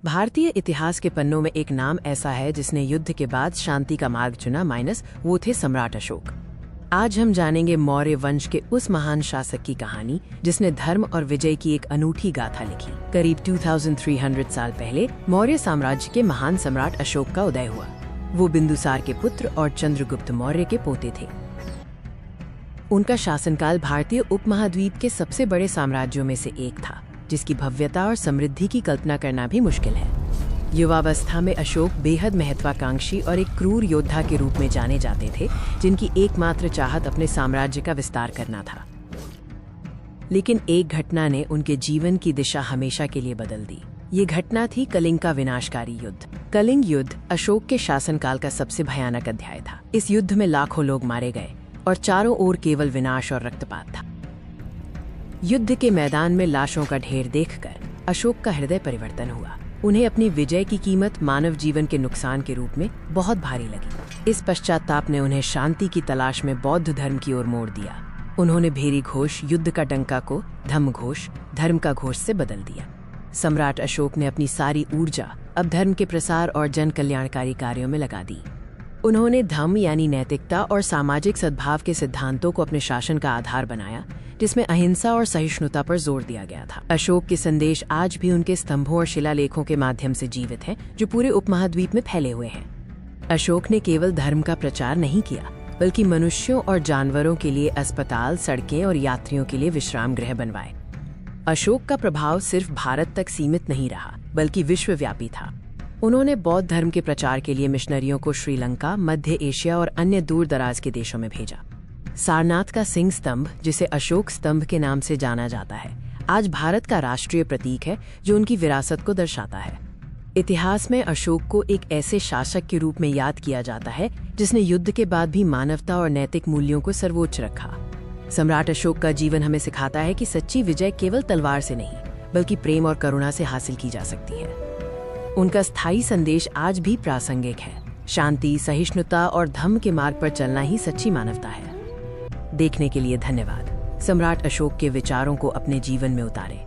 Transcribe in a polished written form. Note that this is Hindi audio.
भारतीय इतिहास के पन्नों में एक नाम ऐसा है जिसने युद्ध के बाद शांति का मार्ग चुना, वो थे सम्राट अशोक। आज हम जानेंगे मौर्य वंश के उस महान शासक की कहानी जिसने धर्म और विजय की एक अनूठी गाथा लिखी। करीब 2300 साल पहले मौर्य साम्राज्य के महान सम्राट अशोक का उदय हुआ। वो बिंदुसार के पुत्र और चंद्रगुप्त मौर्य के पोते थे। उनका शासनकाल भारतीय उपमहाद्वीप के सबसे बड़े साम्राज्यों में से एक था, जिसकी भव्यता और समृद्धि की कल्पना करना भी मुश्किल है। युवावस्था में अशोक बेहद महत्वाकांक्षी और एक क्रूर योद्धा के रूप में जाने जाते थे, जिनकी एकमात्र चाहत अपने साम्राज्य का विस्तार करना था। लेकिन एक घटना ने उनके जीवन की दिशा हमेशा के लिए बदल दी। ये घटना थी कलिंग का विनाशकारी युद्ध। कलिंग युद्ध अशोक के शासनकाल का सबसे भयानक अध्याय था। इस युद्ध में लाखों लोग मारे गए और चारों ओर केवल विनाश और रक्तपात था। युद्ध के मैदान में लाशों का ढेर देखकर अशोक का हृदय परिवर्तन हुआ। उन्हें अपनी विजय की कीमत मानव जीवन के नुकसान के रूप में बहुत भारी लगी। इस पश्चाताप ने उन्हें शांति की तलाश में बौद्ध धर्म की ओर मोड़ दिया। उन्होंने भेरी घोष युद्ध का डंका को धम्म घोष धर्म का घोष से बदल दिया। सम्राट अशोक ने अपनी सारी ऊर्जा अब धर्म के प्रसार और जन कल्याणकारी कार्यों में लगा दी। उन्होंने धम्म यानी नैतिकता और सामाजिक सद्भाव के सिद्धांतों को अपने शासन का आधार बनाया, जिसमें अहिंसा और सहिष्णुता पर जोर दिया गया था। अशोक के संदेश आज भी उनके स्तंभों और शिलालेखों के माध्यम से जीवित हैं, जो पूरे उपमहाद्वीप में फैले हुए हैं। अशोक ने केवल धर्म का प्रचार नहीं किया, बल्कि मनुष्यों और जानवरों के लिए अस्पताल, सड़कें और यात्रियों के लिए विश्राम गृह बनवाए। अशोक का प्रभाव सिर्फ भारत तक सीमित नहीं रहा, बल्कि विश्वव्यापी था। उन्होंने बौद्ध धर्म के प्रचार के लिए मिशनरियों को श्रीलंका, मध्य एशिया और अन्य दूर दराज के देशों में भेजा। सारनाथ का सिंह स्तंभ, जिसे अशोक स्तंभ के नाम से जाना जाता है, आज भारत का राष्ट्रीय प्रतीक है, जो उनकी विरासत को दर्शाता है। इतिहास में अशोक को एक ऐसे शासक के रूप में याद किया जाता है जिसने युद्ध के बाद भी मानवता और नैतिक मूल्यों को सर्वोच्च रखा। सम्राट अशोक का जीवन हमें सिखाता है कि सच्ची विजय केवल तलवार से नहीं, बल्कि प्रेम और करुणा से हासिल की जा सकती है। उनका स्थायी संदेश आज भी प्रासंगिक है। शांति, सहिष्णुता और धम्म के मार्ग पर चलना ही सच्ची मानवता है। देखने के लिए धन्यवाद। सम्राट अशोक के विचारों को अपने जीवन में उतारें।